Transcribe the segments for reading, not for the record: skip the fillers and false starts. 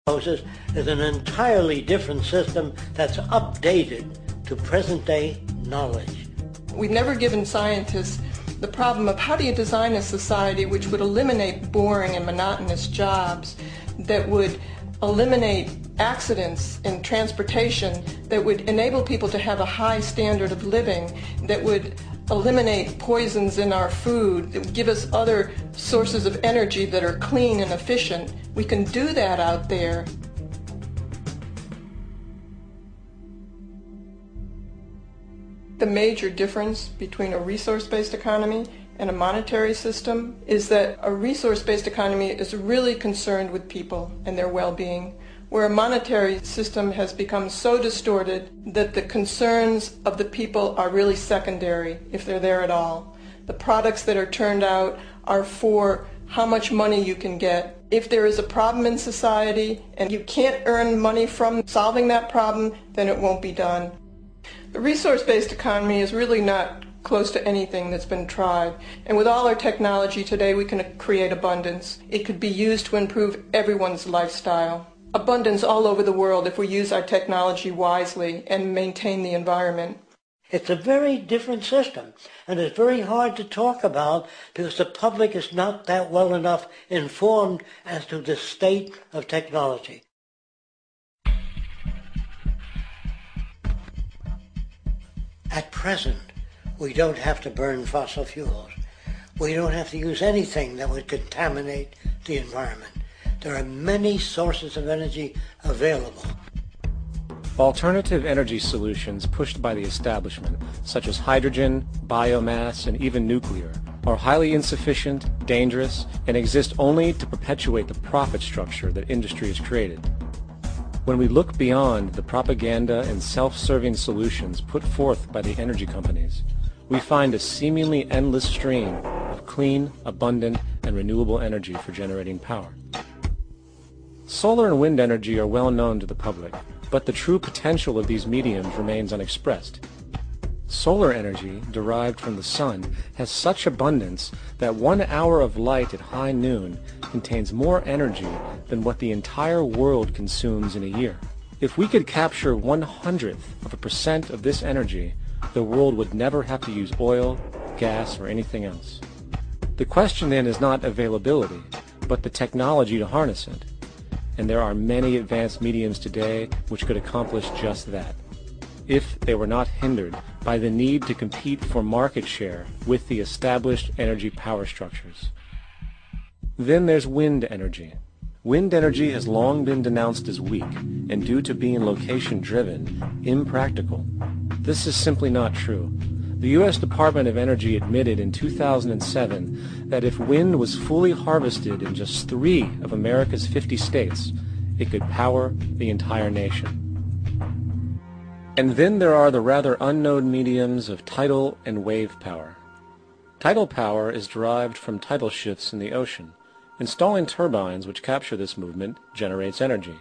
Is an entirely different system that's updated to present-day knowledge. We've never given scientists the problem of how do you design a society which would eliminate boring and monotonous jobs, that would eliminate accidents in transportation, that would enable people to have a high standard of living, that would eliminate poisons in our food, that would give us other sources of energy that are clean and efficient. We can do that out there. The major difference between a resource-based economy and a monetary system is that a resource-based economy is really concerned with people and their well-being, where a monetary system has become so distorted that the concerns of the people are really secondary, if they're there at all. The products that are turned out are for how much money you can get. If there is a problem in society and you can't earn money from solving that problem, then it won't be done. The resource-based economy is really not close to anything that's been tried. And with all our technology today, we can create abundance. It could be used to improve everyone's lifestyle. Abundance all over the world if we use our technology wisely and maintain the environment. It's a very different system, and it's very hard to talk about because the public is not that well enough informed as to the state of technology. At present, we don't have to burn fossil fuels. We don't have to use anything that would contaminate the environment. There are many sources of energy available. Alternative energy solutions pushed by the establishment, such as hydrogen, biomass, and even nuclear, are highly insufficient, dangerous, and exist only to perpetuate the profit structure that industry has created. When we look beyond the propaganda and self-serving solutions put forth by the energy companies, we find a seemingly endless stream of clean, abundant, and renewable energy for generating power. Solar and wind energy are well known to the public, but the true potential of these mediums remains unexpressed. Solar energy, derived from the sun, has such abundance that 1 hour of light at high noon contains more energy than what the entire world consumes in a year. If we could capture 1/100% of this energy, the world would never have to use oil, gas, or anything else. The question then is not availability, but the technology to harness it. And there are many advanced mediums today which could accomplish just that, if they were not hindered by the need to compete for market share with the established energy power structures. Then there's wind energy. Wind energy has long been denounced as weak, and due to being location-driven, impractical. This is simply not true. The U.S. Department of Energy admitted in 2007 that if wind was fully harvested in just 3 of America's 50 states, it could power the entire nation. And then there are the rather unknown mediums of tidal and wave power. Tidal power is derived from tidal shifts in the ocean. Installing turbines which capture this movement generates energy.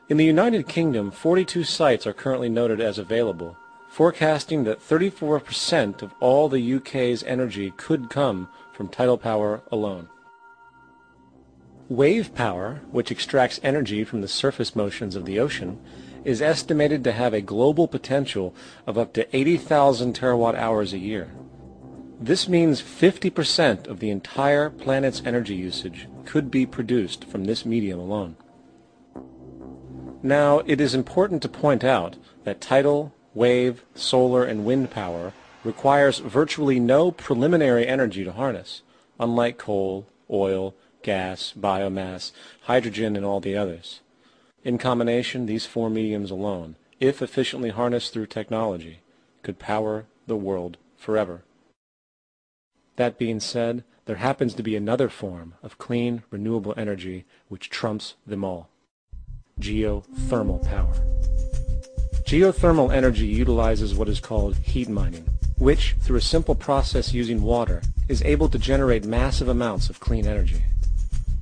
In the United Kingdom, 42 sites are currently noted as available, forecasting that 34% of all the UK's energy could come from tidal power alone. Wave power, which extracts energy from the surface motions of the ocean, is estimated to have a global potential of up to 80,000 terawatt-hours a year. This means 50% of the entire planet's energy usage could be produced from this medium alone. Now, it is important to point out that tidal, wave, solar, and wind power requires virtually no preliminary energy to harness, unlike coal, oil, gas, biomass, hydrogen, and all the others. In combination, these 4 mediums alone, if efficiently harnessed through technology, could power the world forever. That being said, there happens to be another form of clean, renewable energy which trumps them all: geothermal power. Geothermal energy utilizes what is called heat mining, which, through a simple process using water, is able to generate massive amounts of clean energy.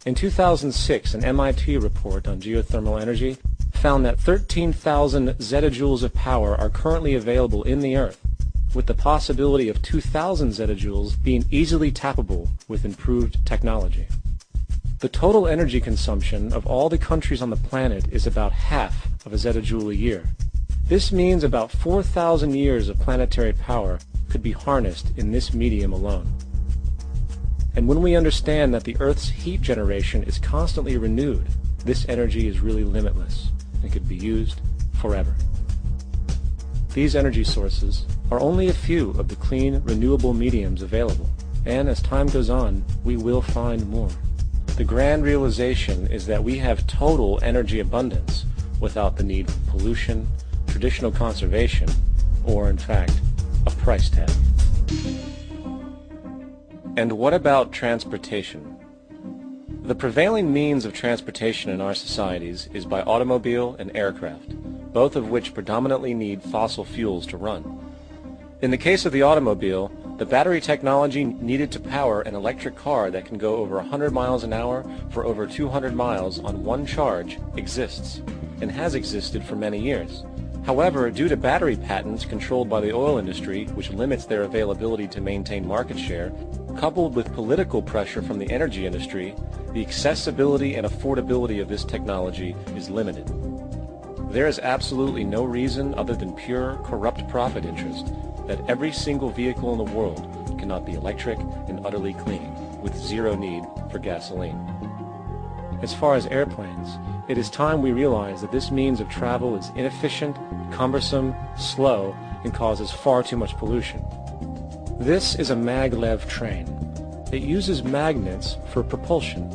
In 2006, an MIT report on geothermal energy found that 13,000 zettajoules of power are currently available in the Earth, with the possibility of 2,000 zettajoules being easily tappable with improved technology. The total energy consumption of all the countries on the planet is about half of a zettajoule a year. This means about 4,000 years of planetary power could be harnessed in this medium alone. And when we understand that the Earth's heat generation is constantly renewed, this energy is really limitless and could be used forever. These energy sources are only a few of the clean, renewable mediums available, and as time goes on, we will find more. The grand realization is that we have total energy abundance without the need for pollution, traditional conservation, or in fact, a price tag. And what about transportation? The prevailing means of transportation in our societies is by automobile and aircraft, both of which predominantly need fossil fuels to run. In the case of the automobile, the battery technology needed to power an electric car that can go over 100 miles an hour for over 200 miles on one charge exists, and has existed for many years. However, due to battery patents controlled by the oil industry, which limits their availability to maintain market share, coupled with political pressure from the energy industry, the accessibility and affordability of this technology is limited. There is absolutely no reason other than pure, corrupt profit interest that every single vehicle in the world cannot be electric and utterly clean, with zero need for gasoline. As far as airplanes, it is time we realize that this means of travel is inefficient, cumbersome, slow, and causes far too much pollution. This is a maglev train. It uses magnets for propulsion.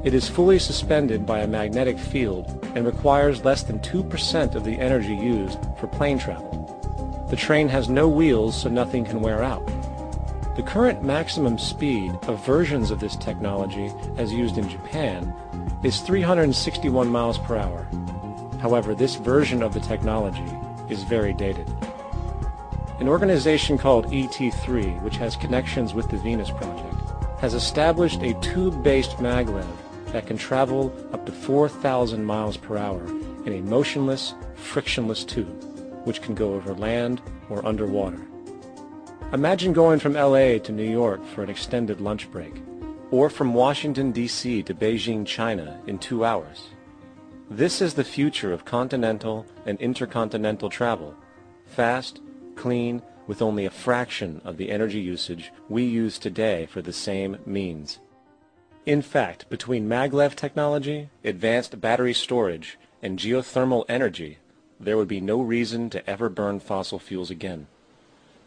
It is fully suspended by a magnetic field and requires less than 2% of the energy used for plane travel. The train has no wheels, so nothing can wear out. The current maximum speed of versions of this technology, as used in Japan, is 361 miles per hour. However, this version of the technology is very dated. An organization called ET3, which has connections with the Venus Project, has established a tube-based maglev that can travel up to 4,000 miles per hour in a motionless, frictionless tube, which can go over land or underwater. Imagine going from LA to New York for an extended lunch break, or from Washington, D.C. to Beijing, China in 2 hours. This is the future of continental and intercontinental travel, fast, clean, with only a fraction of the energy usage we use today for the same means. In fact, between maglev technology, advanced battery storage, and geothermal energy, there would be no reason to ever burn fossil fuels again.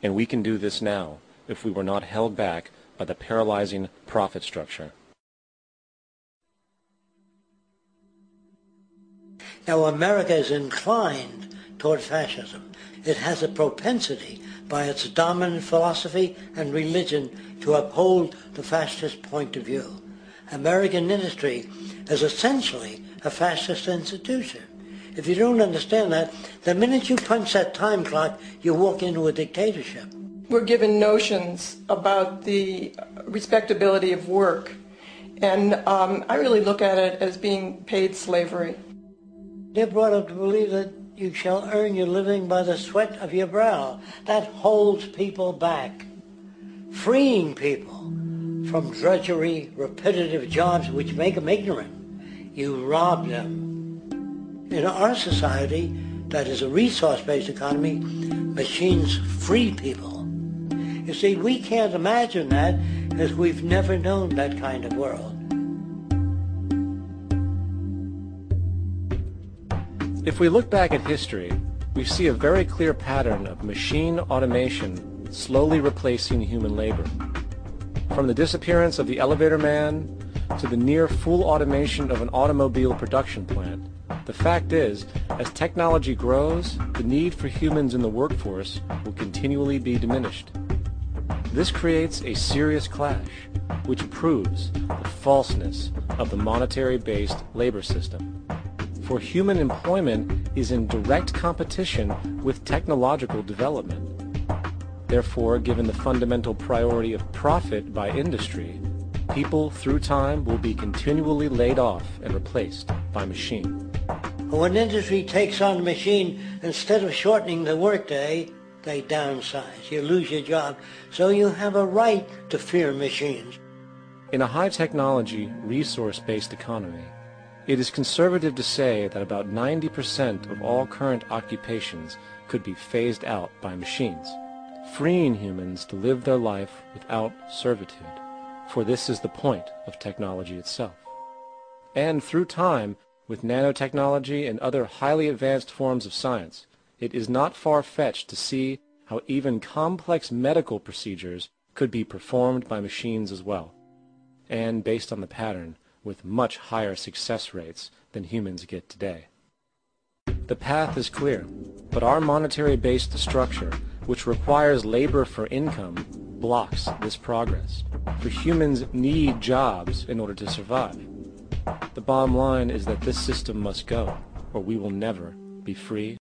And we can do this now if we were not held back by the paralyzing profit structure. Now, America is inclined toward fascism. It has a propensity by its dominant philosophy and religion to uphold the fascist point of view. American industry is essentially a fascist institution. If you don't understand that, the minute you punch that time clock, you walk into a dictatorship. We're given notions about the respectability of work, and I really look at it as being paid slavery. They're brought up to believe that you shall earn your living by the sweat of your brow. That holds people back, freeing people from drudgery, repetitive jobs which make them ignorant. You rob them. In our society, that is a resource-based economy, machines free people. You see, we can't imagine that because we've never known that kind of world. If we look back at history, we see a very clear pattern of machine automation slowly replacing human labor. From the disappearance of the elevator man to the near full automation of an automobile production plant, the fact is, as technology grows, the need for humans in the workforce will continually be diminished. This creates a serious clash, which proves the falseness of the monetary-based labor system. For human employment is in direct competition with technological development. Therefore, given the fundamental priority of profit by industry, people through time will be continually laid off and replaced by machine. When industry takes on a machine, instead of shortening the workday, they downsize. You lose your job. So you have a right to fear machines. In a high-technology, resource-based economy, it is conservative to say that about 90% of all current occupations could be phased out by machines, freeing humans to live their life without servitude, for this is the point of technology itself. And through time, with nanotechnology and other highly advanced forms of science, it is not far-fetched to see how even complex medical procedures could be performed by machines as well, and based on the pattern, with much higher success rates than humans get today. The path is clear, but our monetary-based structure, which requires labor for income, blocks this progress, for humans need jobs in order to survive. The bottom line is that this system must go, or we will never be free